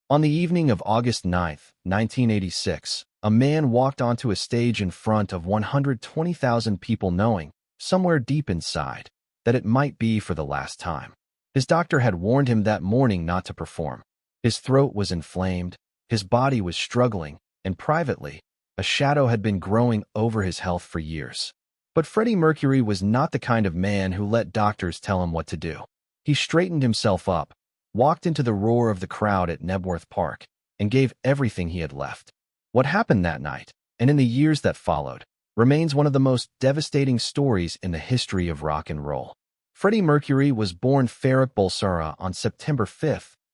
On the evening of August 9th, 1986, a man walked onto a stage in front of 120,000 people knowing, somewhere deep inside, that it might be for the last time. His doctor had warned him that morning not to perform. His throat was inflamed, his body was struggling, and privately, a shadow had been growing over his health for years. But Freddie Mercury was not the kind of man who let doctors tell him what to do. He straightened himself up, walked into the roar of the crowd at Knebworth Park, and gave everything he had left. What happened that night, and in the years that followed, remains one of the most devastating stories in the history of rock and roll. Freddie Mercury was born Farrokh Bulsara on September 5,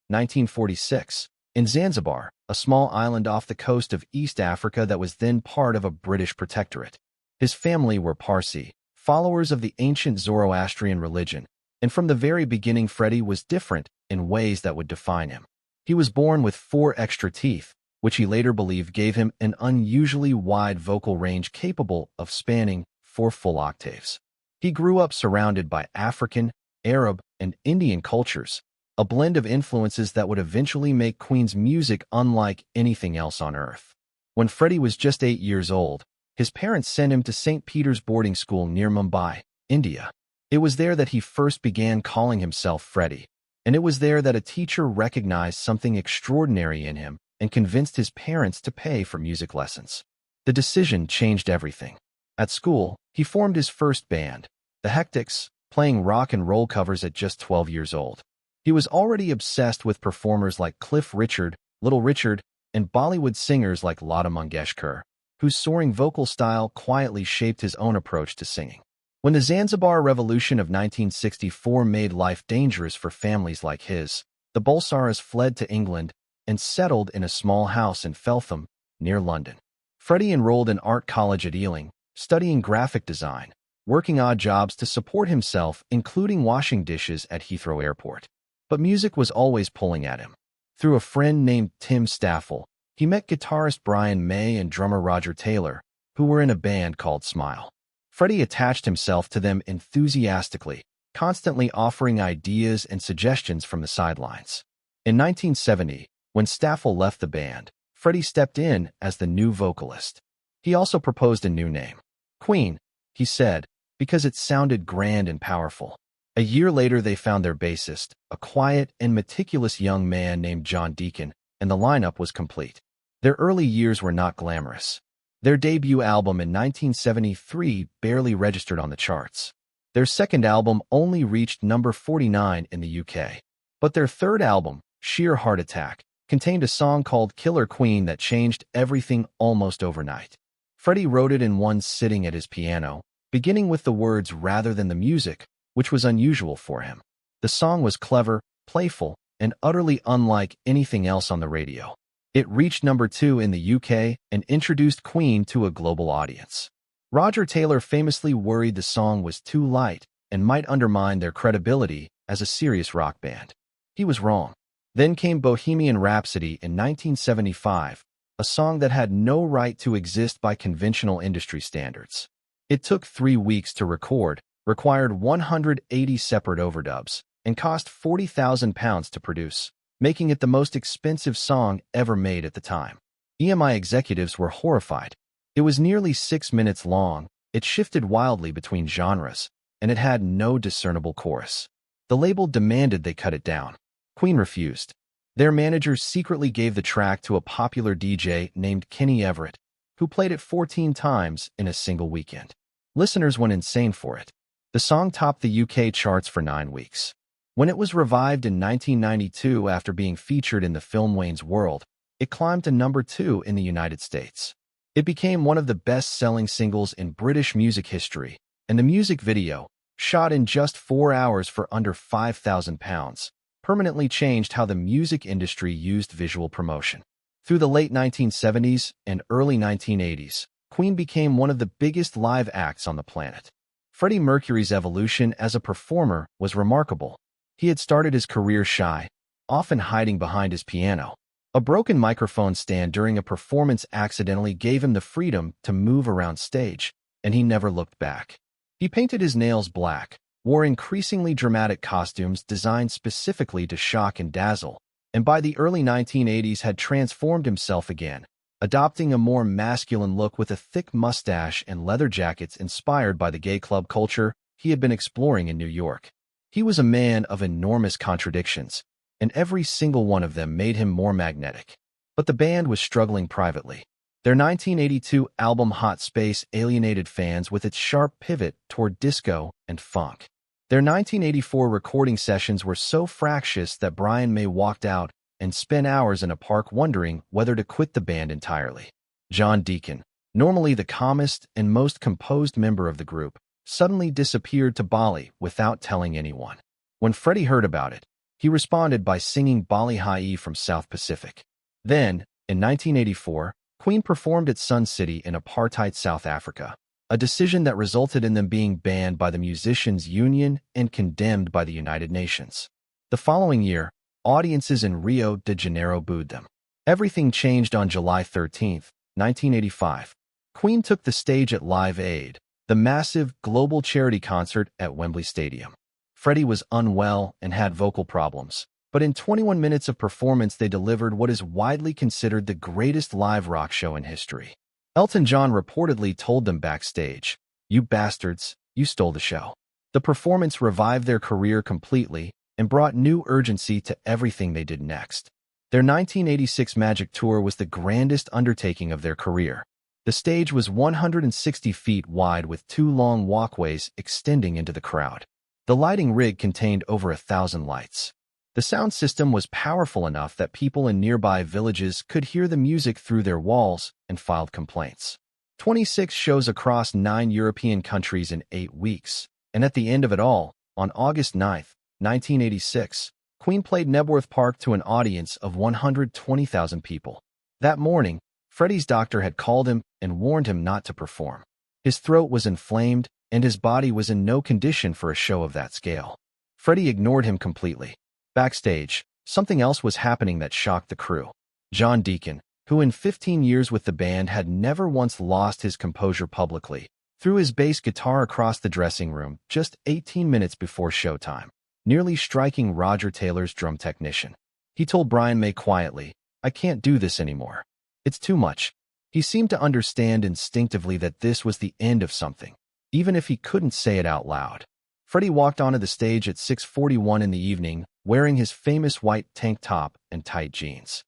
1946, in Zanzibar, a small island off the coast of East Africa that was then part of a British protectorate. His family were Parsi, followers of the ancient Zoroastrian religion, and from the very beginning Freddie was different in ways that would define him. He was born with 4 extra teeth, which he later believed gave him an unusually wide vocal range capable of spanning 4 full octaves. He grew up surrounded by African, Arab, and Indian cultures, a blend of influences that would eventually make Queen's music unlike anything else on earth. When Freddie was just 8 years old, his parents sent him to St. Peter's boarding school near Mumbai, India. It was there that he first began calling himself Freddie, and it was there that a teacher recognized something extraordinary in him and convinced his parents to pay for music lessons. The decision changed everything. At school, he formed his first band, the Hectics, playing rock and roll covers at just 12 years old. He was already obsessed with performers like Cliff Richard, Little Richard, and Bollywood singers like Lata Mangeshkar, whose soaring vocal style quietly shaped his own approach to singing. When the Zanzibar Revolution of 1964 made life dangerous for families like his, the Bulsaras fled to England and settled in a small house in Feltham, near London. Freddie enrolled in art college at Ealing, studying graphic design, working odd jobs to support himself, including washing dishes at Heathrow Airport. But music was always pulling at him. Through a friend named Tim Staffel, he met guitarist Brian May and drummer Roger Taylor, who were in a band called Smile. Freddie attached himself to them enthusiastically, constantly offering ideas and suggestions from the sidelines. In 1970, when Staffel left the band, Freddie stepped in as the new vocalist. He also proposed a new name. Queen, he said, because it sounded grand and powerful. A year later, they found their bassist, a quiet and meticulous young man named John Deacon, and the lineup was complete. Their early years were not glamorous. Their debut album in 1973 barely registered on the charts. Their second album only reached number 49 in the UK. But their third album, Sheer Heart Attack, contained a song called Killer Queen that changed everything almost overnight. Freddie wrote it in one sitting at his piano, beginning with the words rather than the music, which was unusual for him. The song was clever, playful, and utterly unlike anything else on the radio. It reached number 2 in the UK and introduced Queen to a global audience. Roger Taylor famously worried the song was too light and might undermine their credibility as a serious rock band. He was wrong. Then came Bohemian Rhapsody in 1975, a song that had no right to exist by conventional industry standards. It took 3 weeks to record, required 180 separate overdubs, and cost £40,000 to produce, making it the most expensive song ever made at the time. EMI executives were horrified. It was nearly 6 minutes long, it shifted wildly between genres, and it had no discernible chorus. The label demanded they cut it down. Queen refused. Their manager secretly gave the track to a popular DJ named Kenny Everett, who played it 14 times in a single weekend. Listeners went insane for it. The song topped the UK charts for 9 weeks. When it was revived in 1992 after being featured in the film Wayne's World, it climbed to number 2 in the United States. It became one of the best-selling singles in British music history, and the music video, shot in just 4 hours for under £5,000, permanently changed how the music industry used visual promotion. Through the late 1970s and early 1980s, Queen became one of the biggest live acts on the planet. Freddie Mercury's evolution as a performer was remarkable. He had started his career shy, often hiding behind his piano. A broken microphone stand during a performance accidentally gave him the freedom to move around stage, and he never looked back. He painted his nails black, wore increasingly dramatic costumes designed specifically to shock and dazzle, and by the early 1980s had transformed himself again, adopting a more masculine look with a thick mustache and leather jackets inspired by the gay club culture he had been exploring in New York. He was a man of enormous contradictions, and every single one of them made him more magnetic. But the band was struggling privately. Their 1982 album Hot Space alienated fans with its sharp pivot toward disco and funk. Their 1984 recording sessions were so fractious that Brian May walked out and spent hours in a park wondering whether to quit the band entirely. John Deacon, normally the calmest and most composed member of the group, suddenly disappeared to Bali without telling anyone. When Freddie heard about it, he responded by singing Bali Hai from South Pacific. Then, in 1984, Queen performed at Sun City in apartheid South Africa, a decision that resulted in them being banned by the Musicians' Union and condemned by the United Nations. The following year, audiences in Rio de Janeiro booed them. Everything changed on July 13, 1985. Queen took the stage at Live Aid, the massive global charity concert at Wembley Stadium. Freddie was unwell and had vocal problems, but in 21 minutes of performance they delivered what is widely considered the greatest live rock show in history. Elton John reportedly told them backstage, "You bastards, you stole the show." The performance revived their career completely and brought new urgency to everything they did next. Their 1986 Magic Tour was the grandest undertaking of their career. The stage was 160 feet wide with 2 long walkways extending into the crowd. The lighting rig contained over 1,000 lights. The sound system was powerful enough that people in nearby villages could hear the music through their walls and filed complaints. 26 shows across 9 European countries in 8 weeks, and at the end of it all, on August 9, 1986, Queen played Knebworth Park to an audience of 120,000 people. That morning, Freddie's doctor had called him and warned him not to perform. His throat was inflamed, and his body was in no condition for a show of that scale. Freddie ignored him completely. Backstage, something else was happening that shocked the crew. John Deacon, who in 15 years with the band had never once lost his composure publicly, threw his bass guitar across the dressing room just 18 minutes before showtime, nearly striking Roger Taylor's drum technician. He told Brian May quietly, "I can't do this anymore. It's too much." He seemed to understand instinctively that this was the end of something, even if he couldn't say it out loud. Freddie walked onto the stage at 6:41 in the evening, wearing his famous white tank top and tight jeans.